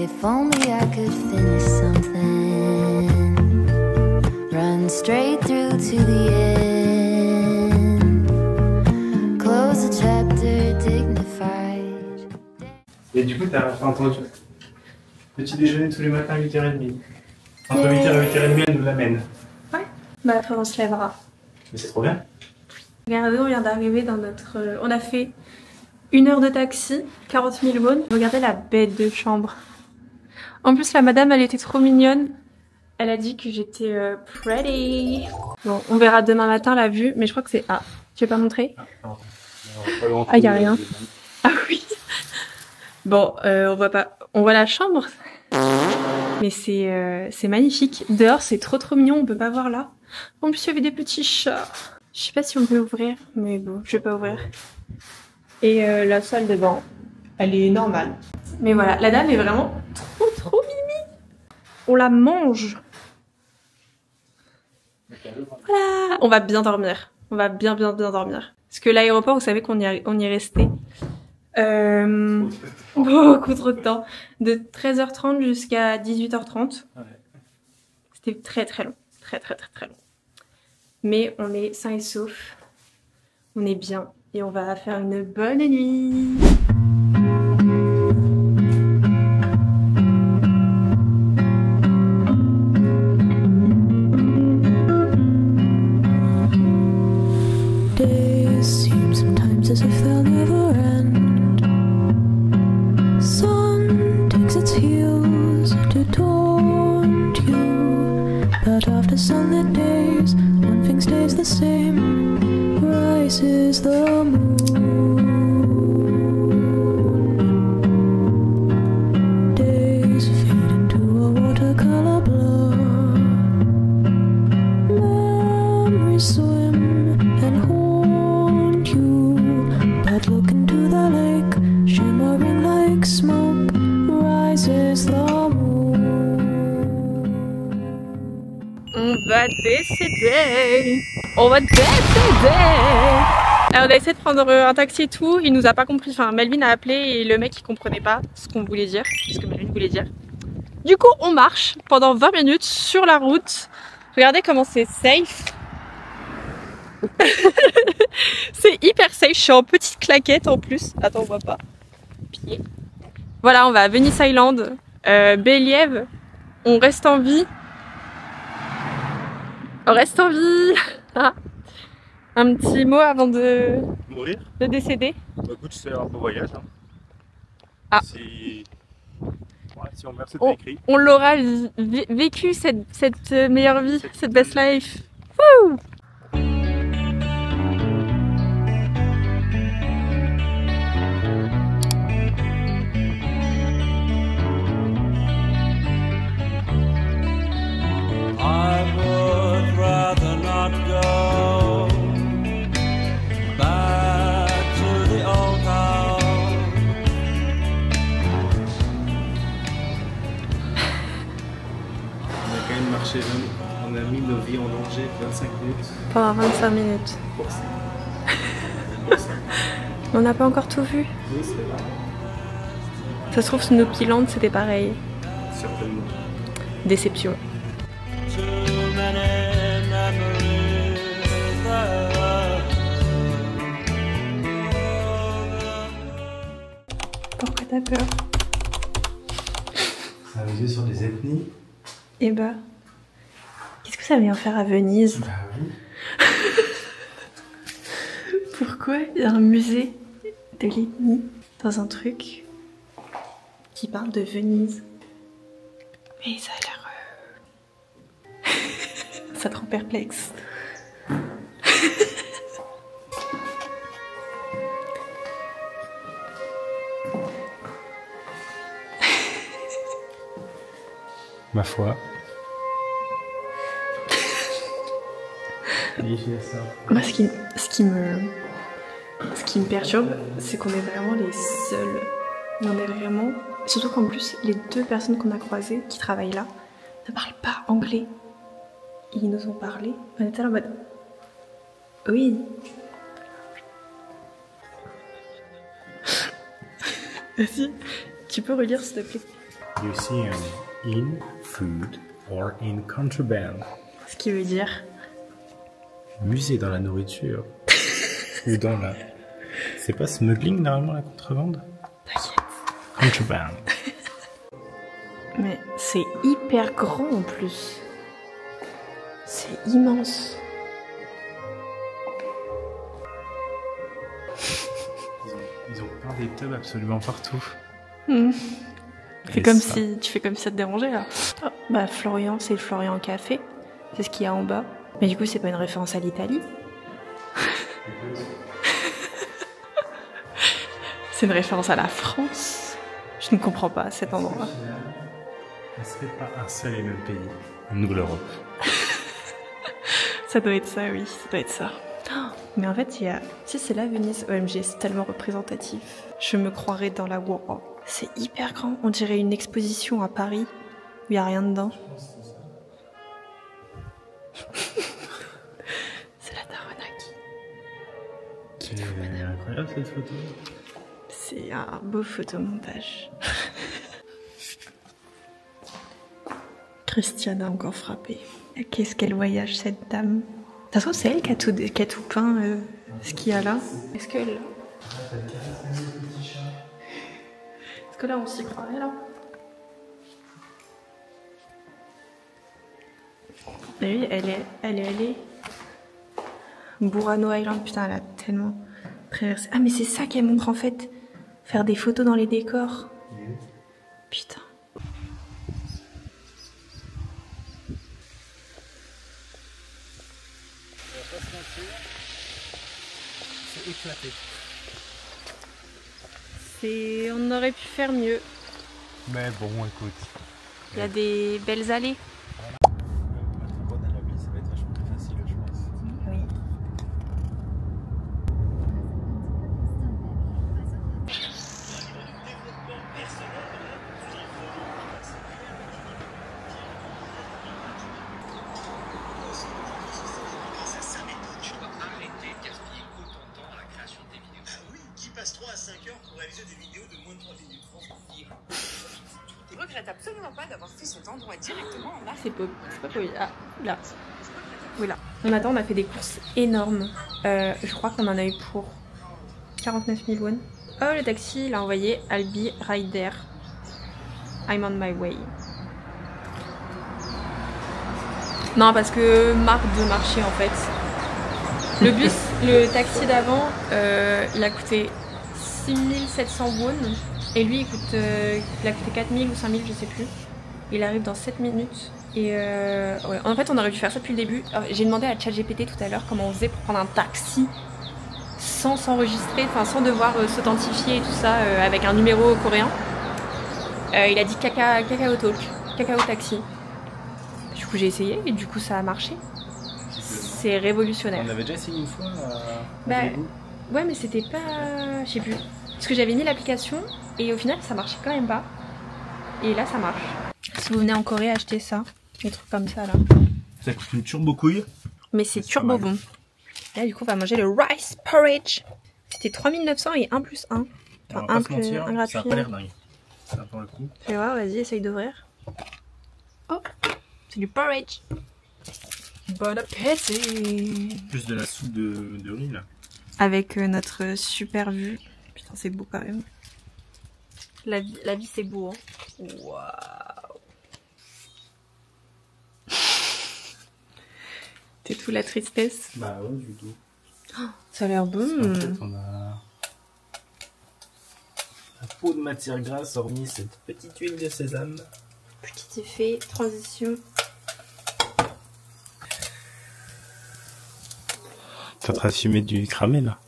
If only I could finish something, run straight through to the end, close the chapter dignified. Et du coup, t'as entendu petit déjeuner tous les matins à 8h30. Entre 8h et 8h30, elle nous l'amène. Ouais, bah après on se lèvera. Mais c'est trop bien. Regardez, on vient d'arriver dans notre... on a fait 1 heure de taxi, 40 000 won. Regardez la bête de chambre. En plus, la madame, elle était trop mignonne. Elle a dit que j'étais pretty. Bon, on verra demain matin la vue, mais je crois que c'est... Ah, tu veux pas montrer? Ah, y a rien. Ah oui. Bon, on voit pas... On voit la chambre. Mais c'est magnifique. Dehors, c'est trop mignon, on peut pas voir là. En plus, il y avait des petits chats. Je sais pas si on peut ouvrir, mais bon, je vais pas ouvrir. Et la salle de bain, elle est normale. Mais voilà, la dame est vraiment trop mimi. On la mange. Voilà. On va bien dormir. On va bien dormir. Parce que l'aéroport, vous savez qu'on y est resté. Beaucoup trop de temps. De 13h30 jusqu'à 18h30. Ouais. C'était très long. Très long. Mais on est sains et saufs. On est bien. Et on va faire une bonne nuit. Days seem sometimes as if they'll never end. Sun takes its heels to taunt you, but after sunlit days, one thing stays the same. Rises the moon. Days fade into a watercolor blur. Memories swim and haunt you, but look into the lake, shimmering like smoke. Rises the moon. On va décéder. On va décéder. Alors on a essayé de prendre un taxi et tout, il nous a pas compris, enfin Melvin a appelé et le mec il comprenait pas ce qu'on voulait dire, ce que Melvin voulait dire. Du coup on marche pendant 20 minutes sur la route. Regardez comment c'est safe. C'est hyper safe, je suis en petite claquette en plus. Attends on voit pas. Pied. Voilà, on va à Venice Island, Believ, on reste en vie. On reste en vie. Un petit mot avant de mourir, de décéder. Bah écoute, c'est un beau voyage. Hein. Ah. Si on meurt, c'est écrit. On l'aura vécu cette meilleure vie, cette best life. Wouh! On a mis nos vies en danger 25 minutes. Pendant 25 minutes. Pour ça. On n'a pas encore tout vu. Oui, c'est vrai. Ça se trouve, Snoopyland, c'était pareil. Certainement. Déception. Pourquoi t'as peur? S'amuser sur des ethnies. Eh bah, qu'est-ce que ça vient faire à Venise? Bah oui. Pourquoi il y a un musée de l'ethnie dans un truc qui parle de Venise? Mais ça a l'air... ça te rend perplexe. Ma foi. Moi, ce qui me perturbe, c'est qu'on est vraiment les seuls. On est vraiment... Surtout qu'en plus, les 2 personnes qu'on a croisées qui travaillent là ne parlent pas anglais. Ils nous ont parlé. On était là en mode... Oui. Vas-y, tu peux relire s'il te plaît. Museum in food or in contraband. Ce qui veut dire... Musée dans la nourriture. Ou dans la... C'est pas smuggling normalement la contrebande? T'inquiète. Contraband. Mais c'est hyper grand en plus. C'est immense. Ils ont peint des tubs absolument partout. Tu fais Et comme ça. si ça te dérangeait là. Oh, bah Florian, c'est le Florian Café. C'est ce qu'il y a en bas. Mais du coup, c'est pas une référence à l'Italie. C'est une référence à la France. Je ne comprends pas cet endroit. Ce serait pas un seul et même pays. Nous l'Europe. Ça doit être ça, oui, ça doit être ça. Oh, mais en fait, il y a... Si c'est là, Venise, OMG, c'est tellement représentatif. Je me croirais dans la Wora. C'est hyper grand. On dirait une exposition à Paris où il n'y a rien dedans. C'est la Taranaki. C'est incroyable cette photo. C'est un beau photomontage. Christiane a encore frappé. Qu'est-ce qu'elle voyage, cette dame? Ça se trouve, c'est elle qui a tout peint, ce qu'il y a là. Est-ce que là, on s'y croirait, là? Mais oui, elle est allée. Burano Island, putain, elle a tellement traversé. Ah, mais c'est ça qu'elle montre, en fait. Faire des photos dans les décors. Putain. C'est éclaté. On aurait pu faire mieux. Mais bon, écoute. Il y a des belles allées. Ça va être vachement plus facile, je pense. Oui. Passe 3 à 5 heures pour réaliser des vidéos de moins de 3 minutes. Il regrette absolument pas d'avoir fait cet endroit directement en Afrique. C'est pas poli. Ah, là. Oui, là. On a fait des courses énormes. Je crois qu'on en a eu pour 49 000 won. Oh, le taxi, il a envoyé Albi Rider. I'm on my way. Non, parce que marque de marché en fait. Le taxi d'avant, il a coûté 6700 won. Et lui, il a coûté 4000 ou 5000, je sais plus. Il arrive dans 7 minutes. Et ouais. En fait, on aurait dû faire ça depuis le début. J'ai demandé à ChatGPT tout à l'heure comment on faisait pour prendre un taxi sans s'enregistrer, enfin sans devoir s'authentifier et tout ça avec un numéro coréen. Il a dit Kakao Talk, Kakao Taxi. Du coup, j'ai essayé et du coup, ça a marché. C'est révolutionnaire. On avait déjà essayé une fois Bah, ouais, mais c'était pas... Je sais plus. Parce que j'avais mis l'application et au final, ça marchait quand même pas. Et là, ça marche. Si vous venez en Corée, achetez ça. Des trucs comme ça, là. Ça coûte une turbo couille. Mais c'est turbo bon. Là, du coup, on va manger le rice porridge. C'était 3900 et 1 plus 1. Enfin, un gratuit. Ça a pas l'air dingue. Ça pour le coup. Fais voir, vas-y, essaye d'ouvrir. Oh, c'est du porridge. Bon appétit. Plus de la soupe de riz là. Avec notre super vue. Putain, c'est beau quand même. La vie c'est beau. Hein. Waouh. C'est tout la tristesse. Bah ouais, du tout. Oh, ça a l'air bon. En fait, on a un pot de matière grasse hormis cette petite huile de sésame. Petit effet, transition. T'es en train de fumer du cramé là.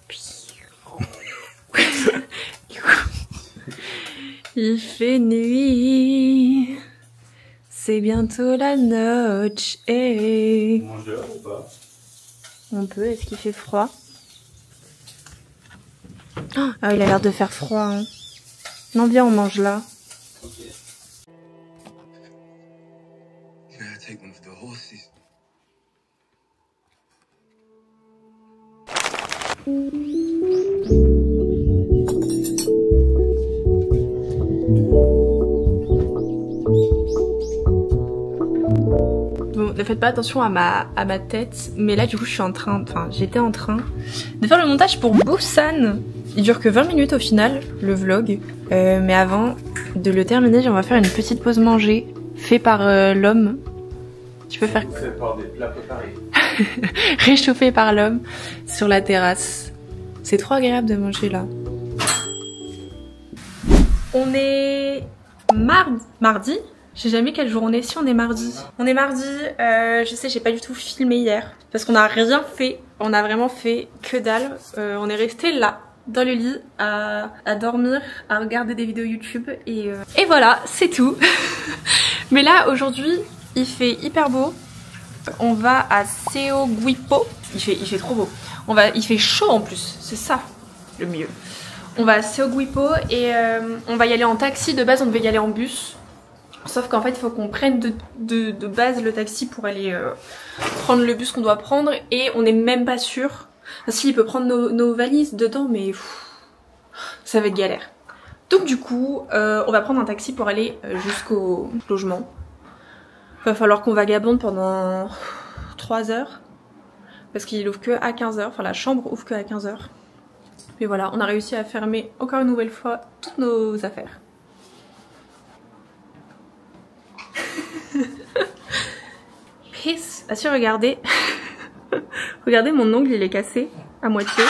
Il fait nuit, c'est bientôt la noche. On mange dehors ou pas? On peut, est-ce qu'il fait froid? Oh, ah, il a l'air de faire froid. Hein. Non, viens, on mange là. faites pas attention à ma tête, mais là du coup j'étais en train de faire le montage pour Busan. Il dure que 20 minutes au final, le vlog. Mais avant de le terminer, on va faire une petite pause manger, fait par l'homme. Tu peux faire... Fait par des plats préparés. Réchauffé par l'homme sur la terrasse. C'est trop agréable de manger là. On est mardi. Je sais jamais quel jour on est. Si on est mardi. On est mardi. Je sais, j'ai pas du tout filmé hier parce qu'on a rien fait. On a vraiment fait que dalle. On est resté là dans le lit à dormir, à regarder des vidéos YouTube et voilà, c'est tout. Mais là aujourd'hui, il fait hyper beau. On va à Seogwipo. Il fait trop beau. Il fait chaud en plus. C'est ça le mieux. On va à Seogwipo et on va y aller en taxi. De base, on devait y aller en bus. Sauf qu'en fait, il faut qu'on prenne de base le taxi pour aller prendre le bus qu'on doit prendre. Et on n'est même pas sûr. Si, il peut prendre nos valises dedans, mais ça va être galère. Donc du coup, on va prendre un taxi pour aller jusqu'au logement. Il va falloir qu'on vagabonde pendant 3 heures. Parce qu'il ouvre que à 15 h. Enfin, la chambre ouvre que à 15 h. Mais voilà, on a réussi à fermer encore une nouvelle fois toutes nos affaires. Peace. Ah si, regardez. Regardez, mon ongle, il est cassé à moitié.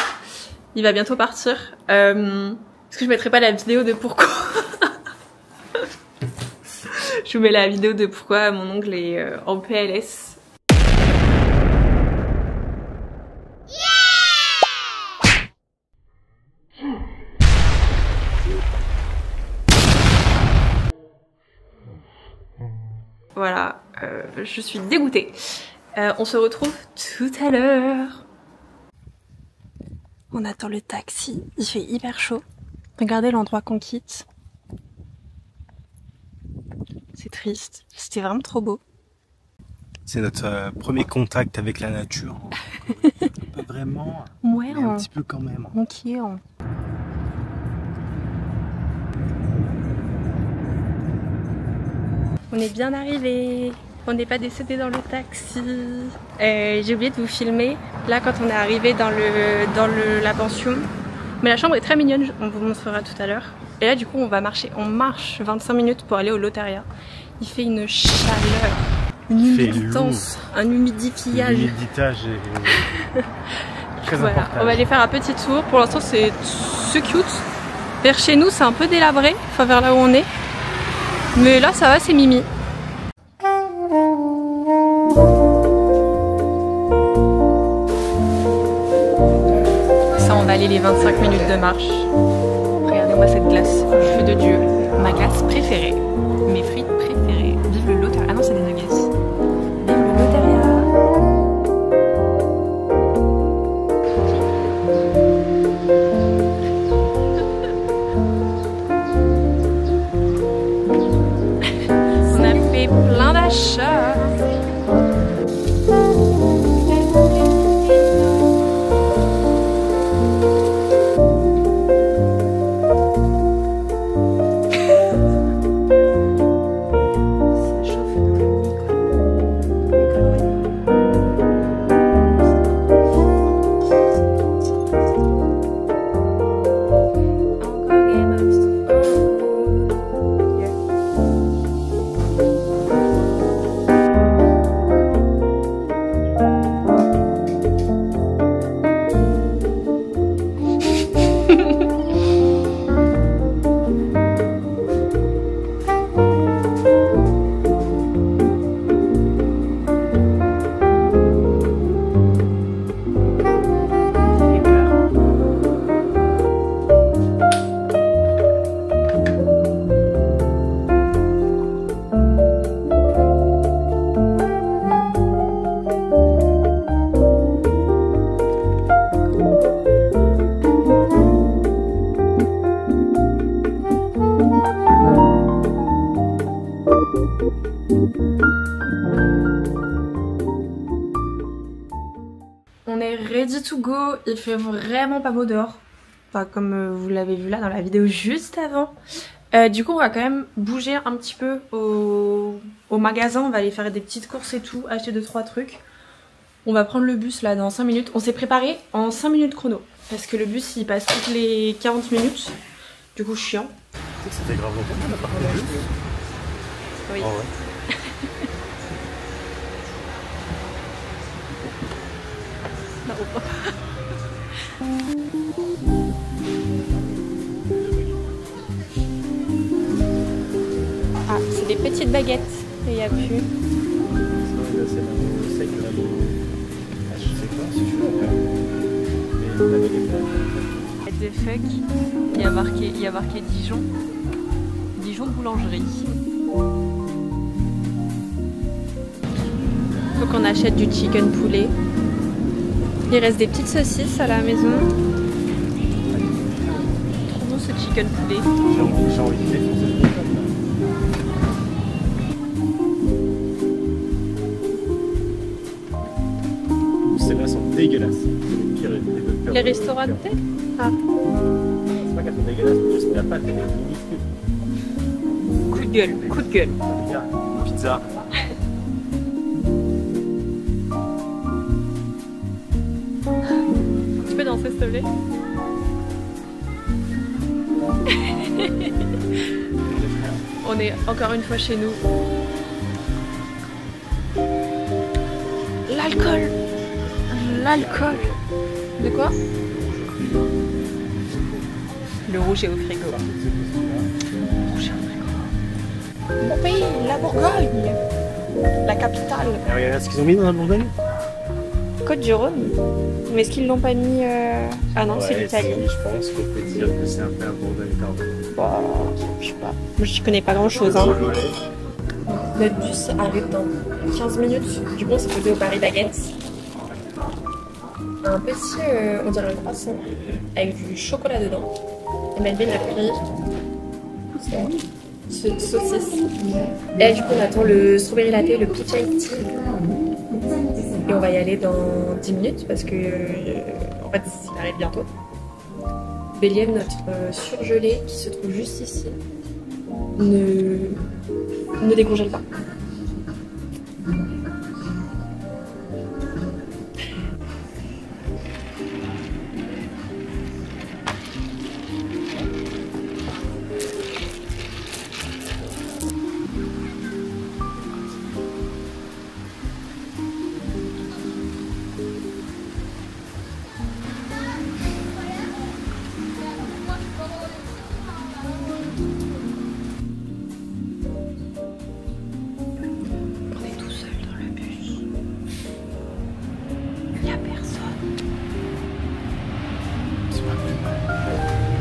Il va bientôt partir. Est-ce que je mettrai pas la vidéo de pourquoi? Je vous mets la vidéo de pourquoi mon ongle est en PLS. Voilà, je suis dégoûtée. On se retrouve tout à l'heure. On attend le taxi, il fait hyper chaud. Regardez l'endroit qu'on quitte. C'est triste, c'était vraiment trop beau. C'est notre premier contact avec la nature. Pas vraiment, Ouais, mais un petit peu quand même. Ok. On est bien arrivé. On n'est pas décédé dans le taxi. J'ai oublié de vous filmer. Là, quand on est arrivé dans la pension. Mais la chambre est très mignonne, on vous montrera tout à l'heure. Et là, du coup, on marche 25 minutes pour aller au Lotharia. Il fait une chaleur, une humiditance, un humidifiage. L'humidité est très voilà, important. on va aller faire un petit tour. Pour l'instant, c'est cute. Vers chez nous, c'est un peu délabré, enfin vers là où on est. Mais là, ça va, c'est mimi. Ça, on va aller les 25 minutes de marche. Regardez-moi cette glace, feu de Dieu. Ma glace préférée. Mes frites préférées. Vive le Lotharia. Ah non, c'est des nuggets. Vive le Lotharia. On a fait plein d'achats. On est ready to go, il fait vraiment pas beau dehors. Enfin, comme vous l'avez vu là dans la vidéo juste avant. Du coup, on va quand même bouger un petit peu au magasin. On va aller faire des petites courses et tout, acheter 2-3 trucs. On va prendre le bus là dans 5 minutes. On s'est préparé en 5 minutes chrono. Parce que le bus il passe toutes les 40 minutes. Du coup, chiant. Tu sais que c'était grave longtemps qu'on a parti le bus. Oui. Oh ouais. Ah, c'est des petites baguettes. Il n'y a plus. C'est le sec de la boue. Ah, je sais pas si je suis là. Mais la baguette là. What the fuck. Il y a marqué Dijon. Dijon boulangerie. Faut qu'on achète du chicken poulet. Il reste des petites saucisses à la maison. Trop bon ce chicken poulet. J'ai envie de défoncer le téléphone. Celles-là sont dégueulasses. C'est les pires. Les restaurants de thé. Ah. C'est pas qu'elles sont dégueulasses, mais juste la pâte elle est minuscule. Coup de gueule, coup de gueule. Regarde, pizza. Tu peux danser s'il te plaît? On est encore une fois chez nous. L'alcool. L'alcool. De quoi? Le rouge est au frigo. Le rouge est au frigo. Mon pays, la Bourgogne. La capitale. Et regarde ce qu'ils ont mis dans la Bourgogne. Côte-du-Rhône. Mais est-ce qu'ils l'ont pas mis Ah non, c'est l'Italie. Je pense qu'on peut dire que c'est un peu un Bourgogne carbone. Bah, je sais pas. Moi, je connais pas grand-chose. Hein. Notre bus arrive dans 15 minutes. Du coup, on s'est posé au Paris Baguette. Un petit, on dirait un croissant, avec du chocolat dedans. Et Melvin a pris saucisse. Et là, du coup, on attend le strawberry latte, le peach iced tea. Et on va y aller dans 10 minutes parce que, en fait, il arrive bientôt. Béliev, notre surgelé qui se trouve juste ici, ne décongèle pas.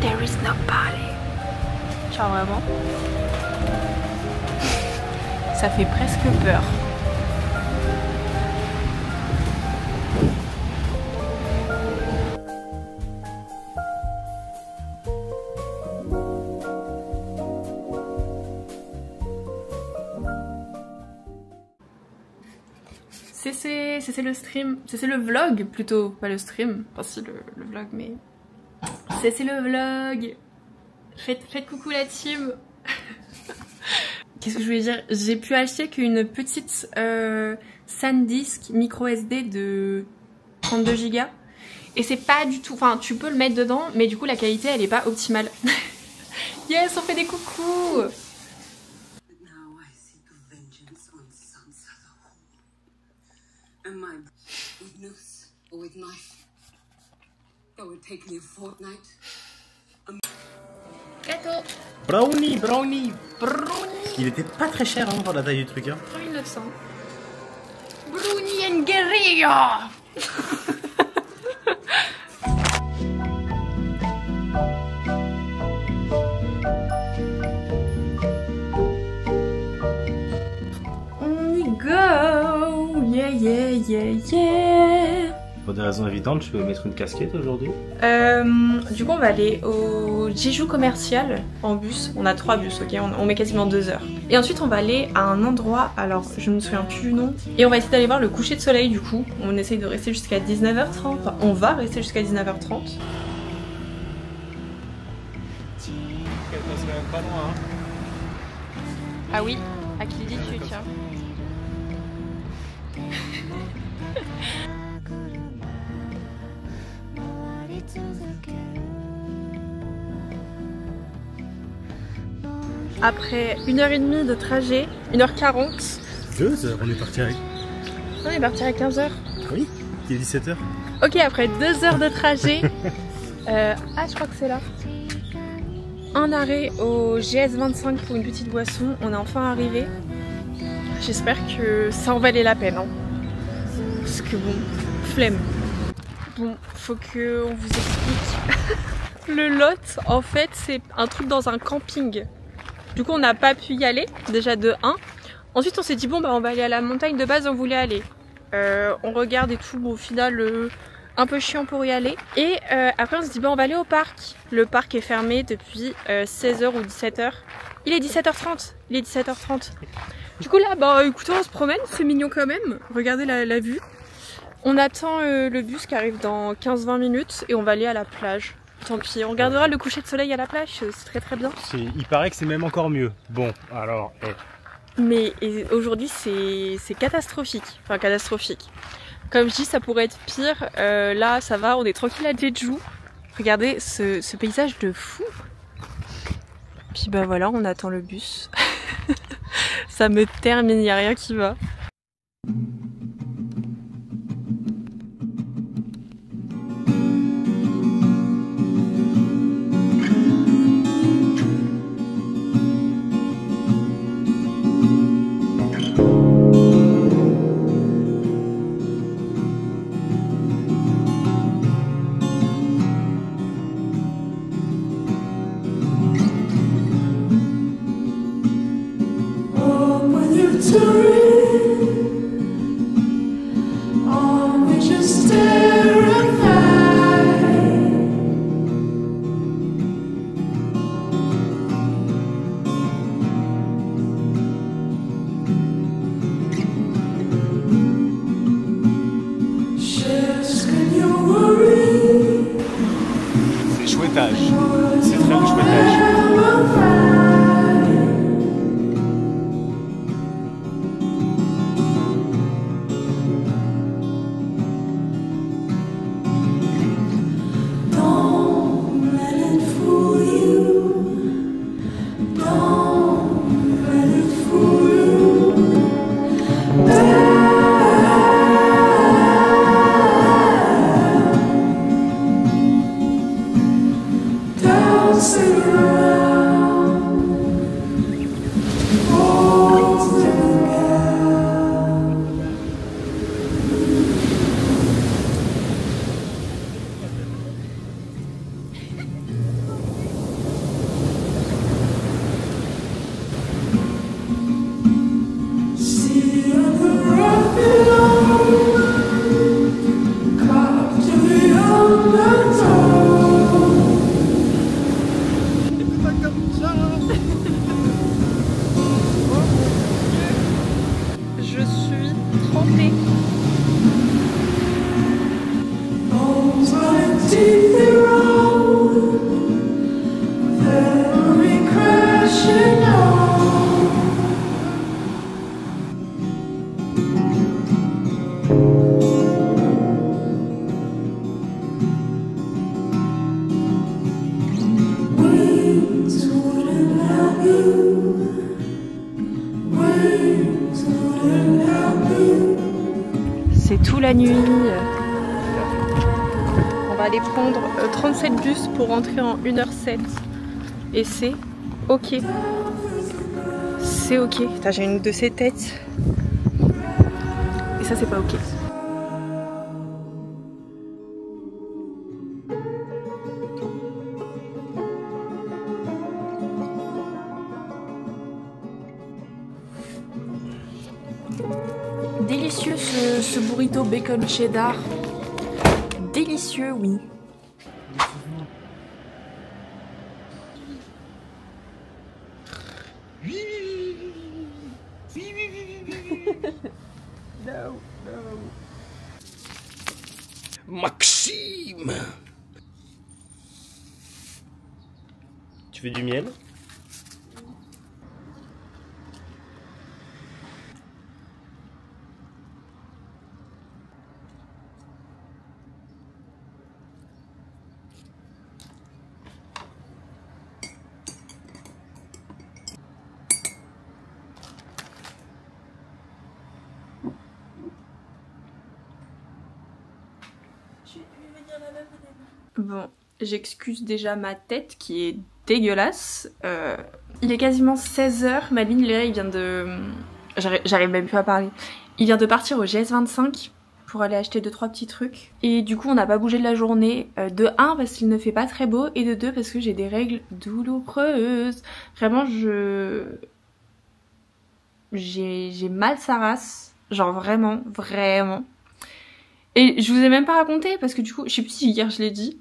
There is nobody. Genre vraiment. Ça fait presque peur. C'est le stream, c'est le vlog plutôt, pas le stream, enfin si le vlog mais... C'est le vlog. Faites coucou la team. Qu'est-ce que je voulais dire? J'ai pu acheter qu'une petite SanDisk micro SD de 32 Go. Et c'est pas du tout... Enfin, tu peux le mettre dedans, mais du coup la qualité elle est pas optimale. Yes, on fait des coucous. Gâteau. Brownie. Il était pas très cher hein, pour la taille du truc. Hein. 3900. Brownie and guerrilla. On y go. Yeah. Pour des raisons évidentes, je vais mettre une casquette aujourd'hui. Du coup, on va aller au Jeju commercial en bus. On a 3 bus, ok, on met quasiment 2 heures. Et ensuite, on va aller à un endroit, alors je me souviens plus du nom. Et on va essayer d'aller voir le coucher de soleil du coup. On essaye de rester jusqu'à 19h30. Enfin, on va rester jusqu'à 19h30. pas loin, hein. Ah oui, à qui dis-tu, tiens. Après 1h30 de trajet, 1h40. 2 heures, on est parti avec. On est parti à 15h. Oui, il est 17h. Ok, après 2 heures de trajet. Ah, je crois que c'est là. Un arrêt au GS25 pour une petite boisson. On est enfin arrivé. J'espère que ça en valait la peine. Hein. Parce que bon, flemme. Bon, faut que on vous explique. Le lot, en fait, c'est un truc dans un camping. Du coup, on n'a pas pu y aller, déjà de 1. Ensuite, on s'est dit, bon, bah, on va aller à la montagne de base, on voulait aller. On regarde et tout, bon, au final, un peu chiant pour y aller. Et après, on se dit, bah, on va aller au parc. Le parc est fermé depuis 16h ou 17h. Il est 17h30. Il est 17h30. Du coup, là, bah, écoutez, on se promène, c'est mignon quand même. Regardez la vue. On attend le bus qui arrive dans 15-20 minutes et on va aller à la plage. Tant pis, on regardera le coucher de soleil à la plage, c'est très très bien. Il paraît que c'est même encore mieux. Bon, alors... Mais aujourd'hui c'est catastrophique, enfin catastrophique. Comme je dis, ça pourrait être pire. Là ça va, on est tranquille à Jeju. Regardez ce paysage de fou. Puis bah voilà, on attend le bus. Ça me termine, il n'y a rien qui va. C'est chouettage. C'est très beau chouettage. Je suis trempée. C'est tout la nuit. On va aller prendre 37 bus pour rentrer en 1h07. Et c'est ok. C'est ok. J'ai une de ces têtes. Et ça, c'est pas ok. Délicieux ce burrito bacon cheddar. Délicieux, oui. No, no. Maxime! Tu veux du miel? Bon, j'excuse déjà ma tête qui est dégueulasse. Il est quasiment 16h, Madeline là, il vient de... J'arrive même plus à parler. Il vient de partir au GS25 pour aller acheter 2-3 petits trucs. Et du coup, on n'a pas bougé de la journée. De 1, parce qu'il ne fait pas très beau. Et de 2, parce que j'ai des règles douloureuses. Vraiment, j'ai mal sa race. Genre vraiment, vraiment. Et je vous ai même pas raconté, parce que du coup, je sais plus si hier je l'ai dit.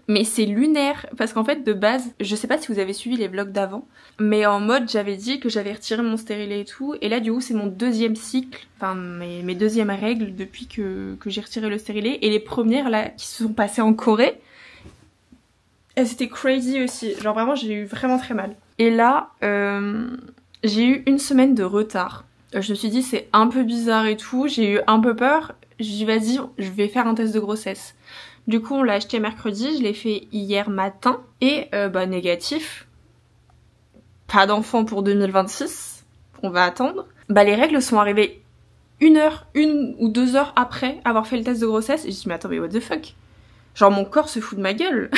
Mais c'est lunaire, parce qu'en fait de base, je sais pas si vous avez suivi les vlogs d'avant, mais en mode j'avais dit que j'avais retiré mon stérilet et tout, et là du coup c'est mon deuxième cycle, enfin mes deuxièmes règles depuis que j'ai retiré le stérilet, et les premières là qui se sont passées en Corée, elles étaient crazy aussi, genre vraiment j'ai eu vraiment très mal. Et là, j'ai eu une semaine de retard, je me suis dit c'est un peu bizarre et tout, j'ai eu un peu peur, j'ai dit vas-y je vais faire un test de grossesse. Du coup, on l'a acheté mercredi, je l'ai fait hier matin et négatif. Pas d'enfant pour 2026, on va attendre. Les règles sont arrivées 1 ou 2 heures après avoir fait le test de grossesse et j'ai dit mais attends mais what the fuck? Genre mon corps se fout de ma gueule.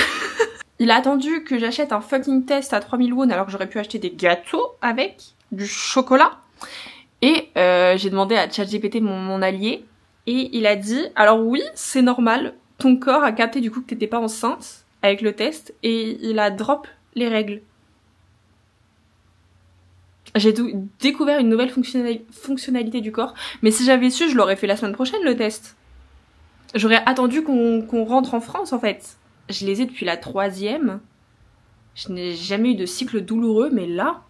Il a attendu que j'achète un fucking test à 3000 won alors que j'aurais pu acheter des gâteaux avec, du chocolat. Et j'ai demandé à ChatGPT mon allié et il a dit alors oui c'est normal. Ton corps a capté du coup que t'étais pas enceinte avec le test et il a drop les règles. J'ai découvert une nouvelle fonctionnalité du corps, mais si j'avais su, je l'aurais fait la semaine prochaine le test. J'aurais attendu qu'on rentre en France en fait. Je les ai depuis la 3e. Je n'ai jamais eu de cycle douloureux, mais là,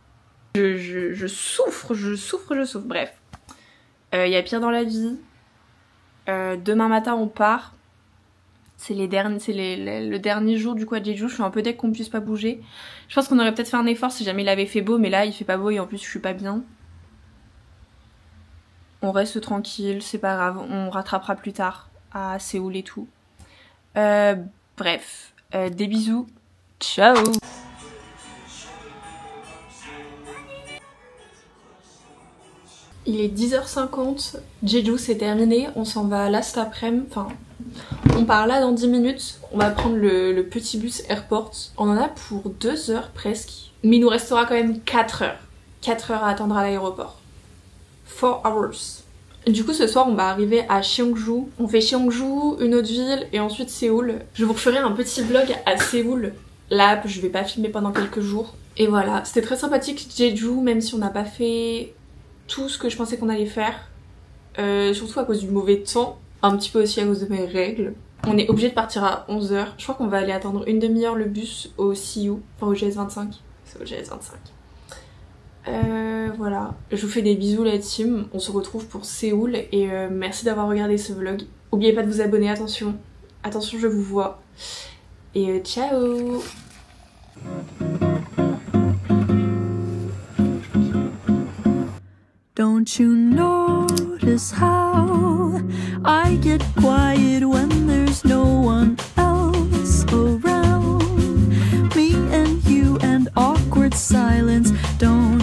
je souffre. Bref, y a pire dans la vie. Demain matin on part. C'est le dernier jour du coup à Jeju, je suis un peu deck qu'on puisse pas bouger. Je pense qu'on aurait peut-être fait un effort si jamais il avait fait beau, mais là il fait pas beau et en plus je suis pas bien. On reste tranquille, c'est pas grave, on rattrapera plus tard à Séoul et tout. Bref, des bisous, ciao. Il est 10h50, Jeju c'est terminé, on s'en va là cet après-midi, enfin... On part là dans 10 minutes, on va prendre le petit bus Airport. On en a pour 2 heures presque. Mais il nous restera quand même 4 heures. 4 heures à attendre à l'aéroport. 4 hours. Du coup ce soir on va arriver à Cheongju. On fait Cheongju, une autre ville et ensuite Séoul. Je vous referai un petit vlog à Séoul. Là je vais pas filmer pendant quelques jours. Et voilà, c'était très sympathique Jeju, même si on n'a pas fait tout ce que je pensais qu'on allait faire. Surtout à cause du mauvais temps. Un petit peu aussi à cause de mes règles. On est obligé de partir à 11h. Je crois qu'on va aller attendre une demi-heure le bus au CU, enfin au GS25. C'est au GS25. Voilà. Je vous fais des bisous la team. On se retrouve pour Séoul et merci d'avoir regardé ce vlog. N'oubliez pas de vous abonner, attention. Attention, je vous vois. Et ciao. Don't you notice how I get quiet when there's no one else around? Me and you and awkward silence. Don't